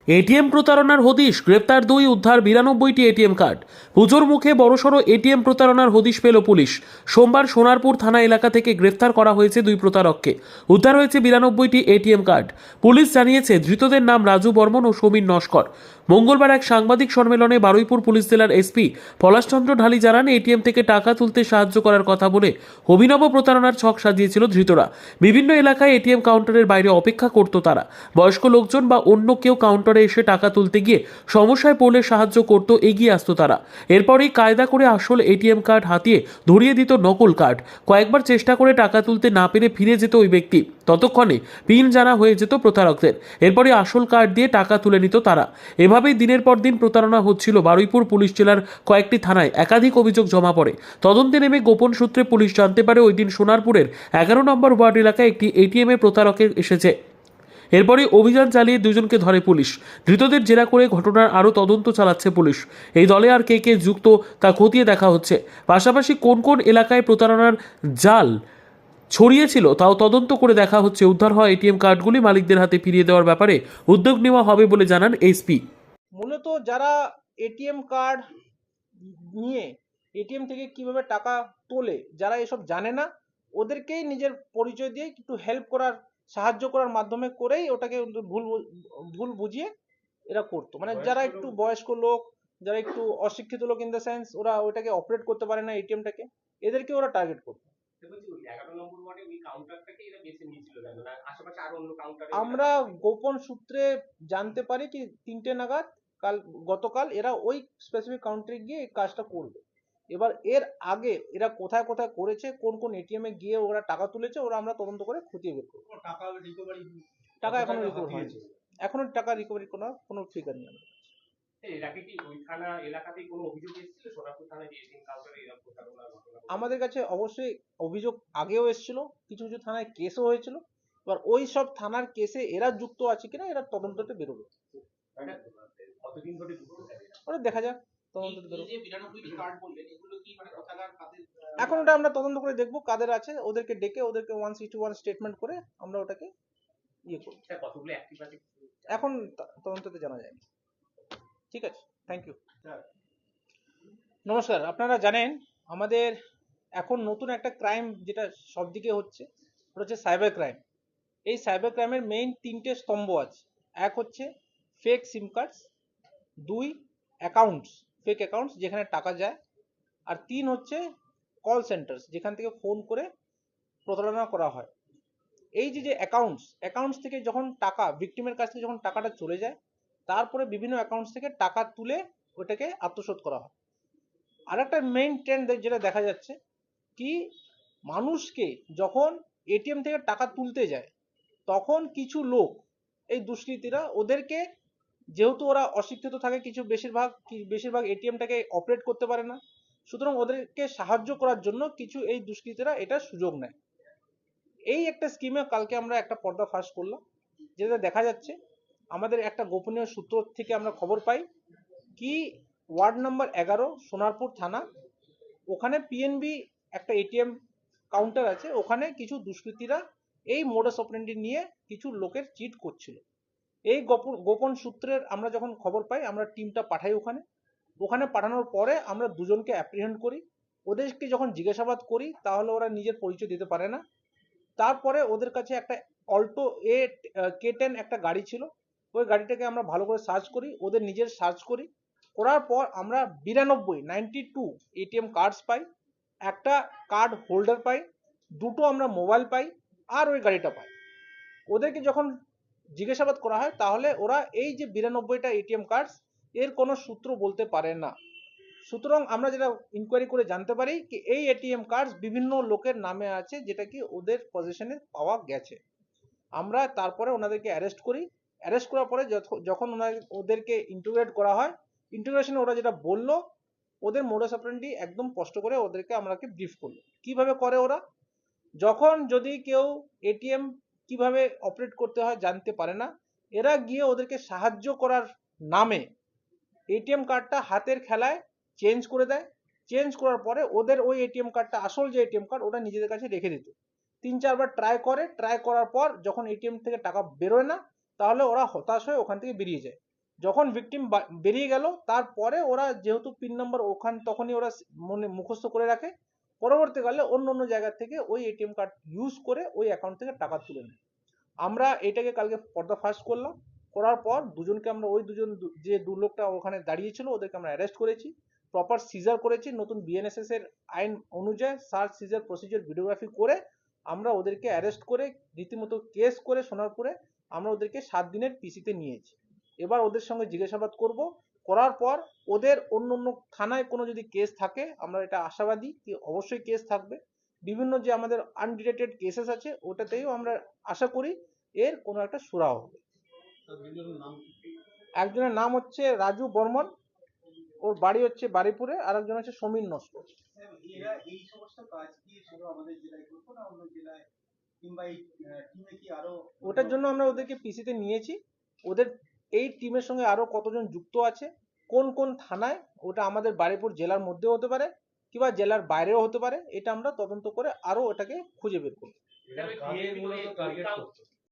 ATM প্রতারণার হদিশ, গ্রেপ্তার 2, উদ্ধার 92টি এটিএম কার্ড। পুজোর মুখে বড়সড় এটিএম প্রতারণার হদিশ পেল পুলিশ। সোমবার সোনারপুর থানা এলাকা থেকে গ্রেপ্তার করা হয়েছে 2 প্রতারককে। উদ্ধার হয়েছে 92টি এটিএম কার্ড। পুলিশ জানিয়েছে ধৃতদের নাম রাজু বর্মন ও সমীর নস্কর। মঙ্গলবার এক সাংবাদিক সম্মেলনে বারুইপুর পুলিশ জেলার এসপি পলাশচন্দ্র ঢালি জানান, এটিএম থেকে টাকা তুলতে সাহায্য করার কথা বলে অভিনব প্রতারণার ছক সাজিয়েছিল ধৃতরা। বিভিন্ন এলাকায় এটিএম কাউন্টারের বাইরে অপেক্ষা করত তারা। বয়স্ক লোকজন বা অন্য কেউ কাউন্টারে এসে টাকা তুলতে গিয়ে সমস্যায় পড়লে সাহায্য করত, এগিয়ে আসতো তারা। এরপরেই কায়দা করে আসল এটিএম কার্ড হাতিয়ে ধরিয়ে দিত নকল কার্ড। কয়েকবার চেষ্টা করে টাকা তুলতে না পেরে ফিরে যেত ওই ব্যক্তি। ততক্ষণে পিন জানা হয়ে যেত প্রতারকদের। এরপরে আসল কার্ড দিয়ে টাকা তুলে নিত তারা। এভাবেই দিনের পর দিন প্রতারণা হচ্ছিল। বারুইপুর পুলিশ জেলার কয়েকটি থানায় একাধিক অভিযোগ জমা পড়ে। তদন্তে নেমে গোপন সূত্রে পুলিশ জানতে পারে ওই দিন সোনারপুরের 11 নম্বর ওয়ার্ড এলাকায় একটি এটিএমে প্রতারকের এসেছে। এরপরে অভিযান চালিয়ে 2 জনকে ধরে পুলিশ। ধৃতদের জেরা করে ঘটনার আরও তদন্ত চালাচ্ছে পুলিশ। এই দলে আর কে কে যুক্ত তা খতিয়ে দেখা হচ্ছে। পাশাপাশি কোন কোন এলাকায় প্রতারণার জাল ছড়িয়েছিল তাও তদন্ত করে দেখা হচ্ছে। উদ্ধার হওয়া এটিএম কার্ডগুলি মালিকদের হাতে ফিরিয়ে দেওয়ার ব্যাপারে উদ্যোগ নেওয়া হবে বলে জানান এসপি। মূলত যারা এটিএম কার্ড নিয়ে এটিএম থেকে কিভাবে টাকা তোলে, যারা এসব জানে না, ওদেরকেই নিজের পরিচয় দিয়ে একটু হেল্প করার, সাহায্য করার মাধ্যমে করেই ওটাকে ভুল ভুল বুঝিয়ে এরা করতো। মানে যারা একটু বয়স্ক লোক, যারা একটু অশিক্ষিত লোক ইন দ্য সেন্স, ওরা ওইটাকে অপারেট করতে পারে না এটিএমটাকে, এদেরকে ওরা টার্গেট করতো। আমরা গোপন সূত্রে জানতে পারি কি 3টে নাগাদ গতকাল এরা ওই স্পেসিফিক কাউন্টারে গিয়ে এই কাজটা করবে। এবার এর আগে এরা কোথায় কোথায় করেছে, কোন কোন এটিএম এ গিয়ে ওরা টাকা তুলেছে, ওরা আমরা তদন্ত করে খতিয়ে বের করবো। টাকা এখনো রিকভার হয়েছে, এখনো টাকা রিকভারি করার কোনো ফিগার নেই আমাদের কাছে। আমাদের কাছে অবশ্যই অভিযোগ আগেও এসেছিল, কিছু কিছু থানায় কেসও হয়েছিল। এবার ওই সব থানার কেসে এরা যুক্ত আছে কিনা এরা তদন্ততে বেরোবে, ওটা দেখা যাক। এখন ওটা আমরা তদন্ত করে দেখবো কাদের আছে, ওদেরকে ডেকে ওদেরকে 161 স্টেটমেন্ট করে আমরা ওটাকে ইয়ে করব। এখন তদন্ততে জানা যায়নি। ঠিক আছে, থ্যাংক ইউ। নমস্কার। আপনারা জানেন আমাদের এখন নতুন একটা ক্রাইম যেটা সব দিকে হচ্ছে, ওটা হচ্ছে সাইবার ক্রাইম। এই সাইবার ক্রাইমের মেইন 3টে স্তম্ভ আছে। এক হচ্ছে ফেক সিম কার্ডস, 2 অ্যাকাউন্টস, ফেক অ্যাকাউন্টস যেখানে টাকা যায়, আর 3 হচ্ছে কল সেন্টার্স যেখান থেকে ফোন করে প্রতারণা করা হয়। এই যে অ্যাকাউন্টস থেকে যখন টাকা ভিকটিমের কাছ থেকে যখন টাকাটা চলে যায়, তারপরে বিভিন্ন অ্যাকাউন্টস থেকে টাকা তুলে ওটাকে আত্মসাৎ করা হয়। আর একটা মেইন ট্রেন্ড যেটা দেখা যাচ্ছে কি, মানুষকে যখন এটিএম থেকে টাকা তুলতে যায় তখন কিছু লোক, এই দুষ্কৃতীরা, ওদেরকে যেহেতু ওরা অশিক্ষিত থাকে, কিছু বেশিরভাগ এটিএমটাকে অপারেট করতে পারে না, সুতরাং ওদেরকে সাহায্য করার জন্য কিছু এই দুষ্কৃতীরা এটা সুযোগ নেয়। এই একটা স্কিমে কালকে আমরা একটা পর্দা ফাঁস করলাম, যেটা দেখা যাচ্ছে আমাদের একটা গোপনীয় সূত্র থেকে আমরা খবর পাই কি ওয়ার্ড নাম্বার 11 সোনারপুর থানা, ওখানে পিএনবি একটা এটিএম কাউন্টার আছে, ওখানে কিছু দুষ্কৃতীরা এই মোডাস অপারেন্ডি নিয়ে কিছু লোকের চিট করছিল। এই গোপন সূত্রের আমরা যখন খবর পাই আমরা টিমটা পাঠাই ওখানে পাঠানোর পরে আমরা 2 জনকে অ্যাপ্রিহেন্ড করি। ওদেরকে যখন জিজ্ঞাসাবাদ করি তাহলে ওরা নিজের পরিচয় দিতে পারে না। তারপরে ওদের কাছে একটা অল্টো K10 একটা গাড়ি ছিল, ওই গাড়িটাকে আমরা ভালো করে সার্চ করি, ওদের নিজের সার্চ করি, করার পর আমরা 92 এটিএম কার্ডস পাই, একটা কার্ড হোল্ডার পাই, 2টো আমরা মোবাইল পাই, আর ওই গাড়িটা পাই। ওদেরকে যখন জিজ্ঞাসাবাদ করা হয় তাহলে ওরা এই যে 92টা এটিএম কার্ডস এর কোনো সূত্র বলতে পারে না। সুতরাং আমরা যেটা ইনকোয়ারি করে জানতে পারি কি এই এটিএম কার্ডস বিভিন্ন লোকের নামে আছে, যেটা কি ওদের পজিশনে পাওয়া গেছে। আমরা তারপরে ওনাদেরকে অ্যারেস্ট করি। অ্যারেস্ট করার পরে যখন ওদেরকে ইন্টিগ্রেট করা হয়, ইন্টিগ্রেশনে ওরা যেটা বললো, ওদের মোডাস অপারেন্ডি একদম স্পষ্ট করে ওদেরকে আমরাকে ব্রিফ করলো কিভাবে করে ওরা। যখন যদি কেউ এটিএম কিভাবে অপারেট করতে হয় জানতে পারে না, এরা গিয়ে ওদেরকে সাহায্য করার নামে এটিএম কার্ডটা হাতের খেলায় চেঞ্জ করে দেয়। চেঞ্জ করার পরে ওদের ওই এটিএম কার্ডটা, আসল যে এটিএম কার্ড, ওটা নিজেদের কাছে রেখে দিত। 3-4 বার ট্রাই করে, ট্রাই করার পর যখন এটিএম থেকে টাকা বেরোয় না, তাহলে ওরা হতাশ হয়ে ওখান থেকে বেরিয়ে যায়। যখন ভিকটিম বেরিয়ে গেল তারপরে ওরা যেহেতু পিন নাম্বার তখনই ওরা মনে মুখস্থ করে রাখে, পরবর্তীকালে অন্য অন্য জায়গা থেকে ওই এটিএম কার্ড ইউজ করে ওই অ্যাকাউন্ট থেকে টাকা তুলে নেয়। আমরা এটাকে কালকে পর্দাফাশ করলাম, করার পর দুজনকে আমরা ওই যে দু লোকটা ওখানে দাঁড়িয়েছিল ওদেরকে আমরা অ্যারেস্ট করেছি, প্রপার সিজার করেছি, নতুন বিএনএসএস এর আইন অনুযায়ী সার্চ সিজার প্রসিজার ভিডিওগ্রাফি করে আমরা ওদেরকে অ্যারেস্ট করে রীতিমতো কেস করে সোনারপুরে আমরা ওদেরকে 7 দিনের পিসিতে নিয়েছি। এবার ওদের সঙ্গে জিজ্ঞাসাবাদ করব, করার পর ওদের অন্য অন্য থানায় কোনো যদি কেস থাকে, আমরা এটা আশাবাদী যে অবশ্যই কেস থাকবে, বিভিন্ন যে আমাদের আনডিটেক্টেড কেসেস আছে ওটাতেও আমরা আশা করি এর কোনো একটা সুরাহা হবে। একজনের নাম হচ্ছে রাজু বর্মন, ওর বাড়ি হচ্ছে বারিপুরে, আর একজন হচ্ছে সমীর নস্কর। এরা এই সমস্ত কাজ কি শুধু আমাদের জেলায় করতো না অন্য জেলায়, কিংবা এই টিমে কি আরো? ওটার জন্য আমরা ওদেরকে পিসিতে নিয়েছি। ওদের এই টিমের সঙ্গে আরো কতজন যুক্ত আছে, কোন কোন থানায়, ওটা আমাদের বারিপুর জেলার মধ্যেও হতে পারে কিংবা জেলার বাইরেও হতে পারে, এটা আমরা তদন্ত করে আরো ওটাকে খুঁজে বের করব। এরা কাদের মূলত টার্গেট করতো?